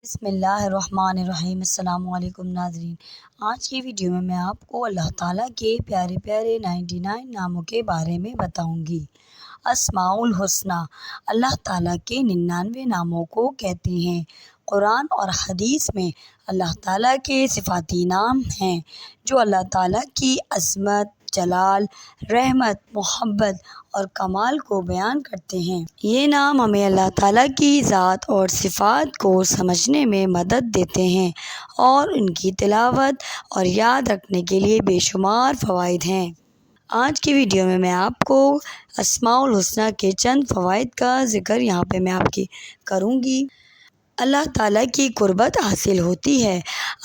بسم اللہ الرحمن الرحیم۔ السلام علیکم ناظرین، آج کی ویڈیو میں آپ کو اللہ تعالیٰ کے پیارے پیارے 99 ناموں کے بارے میں بتاؤں گی۔ اسماء الحسنی اللہ تعالیٰ کے 99 ناموں کو کہتے ہیں۔ قرآن اور حدیث میں اللہ تعالیٰ کے صفاتی نام ہیں جو اللہ تعالیٰ کی عظمت، جلال، رحمت، محبت اور کمال کو بیان کرتے ہیں۔ یہ نام ہمیں اللہ تعالیٰ کی ذات اور صفات کو سمجھنے میں مدد دیتے ہیں اور ان کی تلاوت اور یاد رکھنے کے لیے بے شمار فوائد ہیں۔ آج کی ویڈیو میں آپ کو اسماء الحسنی کے چند فوائد کا ذکر یہاں پہ میں آپ کی کروں گی۔ اللہ تعالیٰ کی قربت حاصل ہوتی ہے۔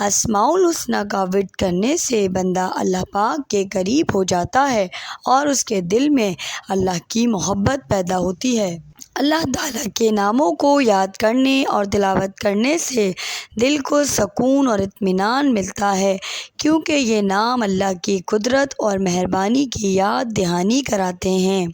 اسماء الحسنی کا ورد کرنے سے بندہ اللہ پاک کے قریب ہو جاتا ہے اور اس کے دل میں اللہ کی محبت پیدا ہوتی ہے۔ اللہ تعالیٰ کے ناموں کو یاد کرنے اور تلاوت کرنے سے دل کو سکون اور اطمینان ملتا ہے، کیونکہ یہ نام اللہ کی قدرت اور مہربانی کی یاد دہانی کراتے ہیں۔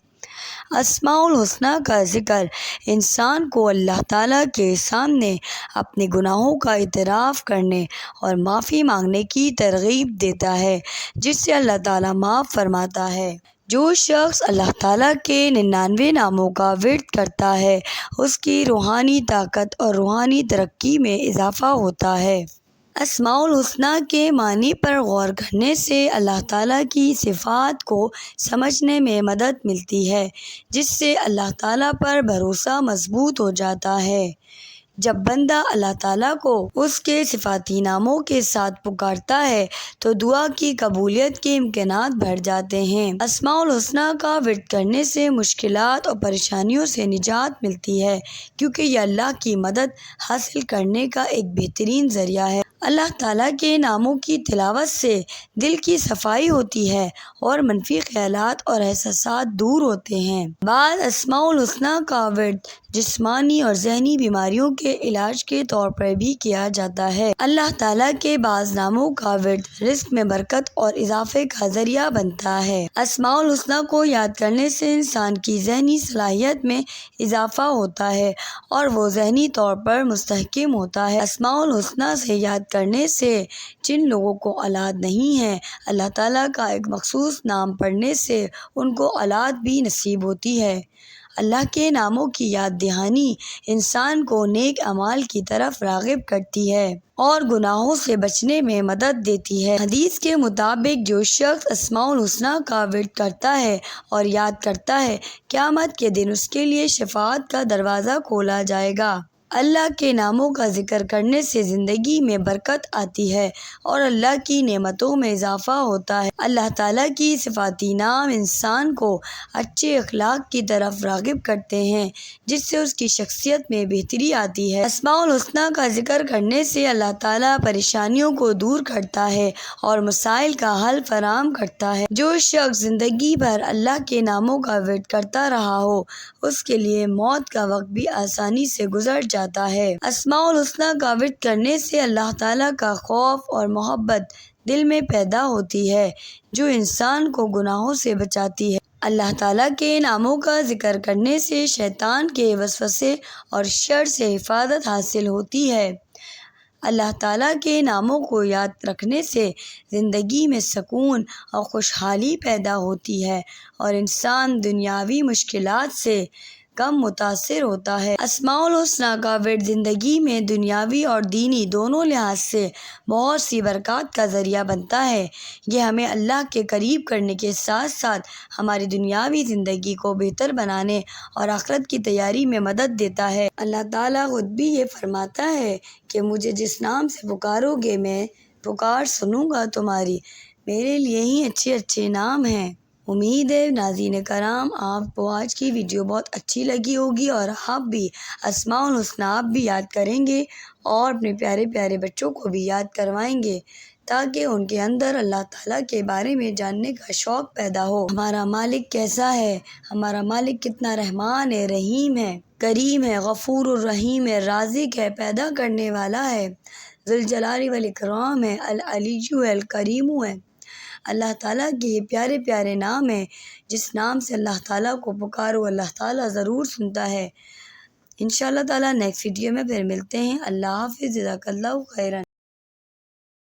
اسماء الحسنی کا ذکر انسان کو اللہ تعالیٰ کے سامنے اپنے گناہوں کا اعتراف کرنے اور معافی مانگنے کی ترغیب دیتا ہے، جس سے اللہ تعالیٰ معاف فرماتا ہے۔ جو شخص اللہ تعالیٰ کے 99 ناموں کا ورد کرتا ہے، اس کی روحانی طاقت اور روحانی ترقی میں اضافہ ہوتا ہے۔ اسماء الحسنی کے معنی پر غور کرنے سے اللہ تعالیٰ کی صفات کو سمجھنے میں مدد ملتی ہے، جس سے اللہ تعالیٰ پر بھروسہ مضبوط ہو جاتا ہے۔ جب بندہ اللہ تعالیٰ کو اس کے صفاتی ناموں کے ساتھ پکارتا ہے تو دعا کی قبولیت کے امکانات بڑھ جاتے ہیں۔ اسماء الحسنی کا ورد کرنے سے مشکلات اور پریشانیوں سے نجات ملتی ہے، کیونکہ یہ اللہ کی مدد حاصل کرنے کا ایک بہترین ذریعہ ہے۔ اللہ تعالیٰ کے ناموں کی تلاوت سے دل کی صفائی ہوتی ہے اور منفی خیالات اور احساسات دور ہوتے ہیں۔ بعض اسماء الحسنی کا ورد جسمانی اور ذہنی بیماریوں کے علاج کے طور پر بھی کیا جاتا ہے۔ اللہ تعالیٰ کے بعض ناموں کا ورد رزق میں برکت اور اضافے کا ذریعہ بنتا ہے۔ اسماء الحسنی کو یاد کرنے سے انسان کی ذہنی صلاحیت میں اضافہ ہوتا ہے اور وہ ذہنی طور پر مستحکم ہوتا ہے۔ اسماء الحسنی سے یاد کرنے سے جن لوگوں کو اولاد نہیں ہے، اللہ تعالیٰ کا ایک مخصوص نام پڑھنے سے ان کو اولاد بھی نصیب ہوتی ہے۔ اللہ کے ناموں کی یاد دہانی انسان کو نیک اعمال کی طرف راغب کرتی ہے اور گناہوں سے بچنے میں مدد دیتی ہے۔ حدیث کے مطابق جو شخص اسماء الحسنی کا ورد کرتا ہے اور یاد کرتا ہے، قیامت کے دن اس کے لیے شفاعت کا دروازہ کھولا جائے گا۔ اللہ کے ناموں کا ذکر کرنے سے زندگی میں برکت آتی ہے اور اللہ کی نعمتوں میں اضافہ ہوتا ہے۔ اللہ تعالیٰ کی صفاتی نام انسان کو اچھے اخلاق کی طرف راغب کرتے ہیں، جس سے اس کی شخصیت میں بہتری آتی ہے۔ اسماء الحسنی کا ذکر کرنے سے اللہ تعالیٰ پریشانیوں کو دور کرتا ہے اور مسائل کا حل فراہم کرتا ہے۔ جو شخص زندگی بھر اللہ کے ناموں کا ورد کرتا رہا ہو، اس کے لیے موت کا وقت بھی آسانی سے گزر جاتا ہے۔ اسماء الحسنی کا ورد کرنے سے اللہ تعالیٰ کا خوف اور محبت دل میں پیدا ہوتی ہے، جو انسان کو گناہوں سے بچاتی ہے۔ اللہ تعالیٰ کے ناموں کا ذکر کرنے سے شیطان کے وسوسے اور شر سے حفاظت حاصل ہوتی ہے۔ اللہ تعالیٰ کے ناموں کو یاد رکھنے سے زندگی میں سکون اور خوشحالی پیدا ہوتی ہے اور انسان دنیاوی مشکلات سے کم متاثر ہوتا ہے۔ اسماء الحسنی کا ورد زندگی میں دنیاوی اور دینی دونوں لحاظ سے بہت سی برکات کا ذریعہ بنتا ہے۔ یہ ہمیں اللہ کے قریب کرنے کے ساتھ ساتھ ہماری دنیاوی زندگی کو بہتر بنانے اور آخرت کی تیاری میں مدد دیتا ہے۔ اللہ تعالیٰ خود بھی یہ فرماتا ہے کہ مجھے جس نام سے پکارو گے میں پکار سنوں گا تمہاری۔ میرے لیے ہی اچھے اچھے نام ہیں۔ امید ہے ناظرین کرام آپ کو آج کی ویڈیو بہت اچھی لگی ہوگی اور آپ بھی اسماء الحسنی آپ بھی یاد کریں گے اور اپنے پیارے پیارے بچوں کو بھی یاد کروائیں گے، تاکہ ان کے اندر اللہ تعالیٰ کے بارے میں جاننے کا شوق پیدا ہو۔ ہمارا مالک کیسا ہے، ہمارا مالک کتنا رحمان ہے، رحیم ہے، کریم ہے، غفور الرحیم ہے، رازق ہے، پیدا کرنے والا ہے، ذوالجلال والاکرام ہے، العلی ہے، الکریم ہے۔ اللہ تعالیٰ کے یہ پیارے پیارے نام ہیں، جس نام سے اللہ تعالیٰ کو پکارو اللہ تعالیٰ ضرور سنتا ہے۔ انشاءاللہ تعالیٰ نیکسٹ ویڈیو میں پھر ملتے ہیں۔ اللہ حافظ، جزاک اللہ خیرا۔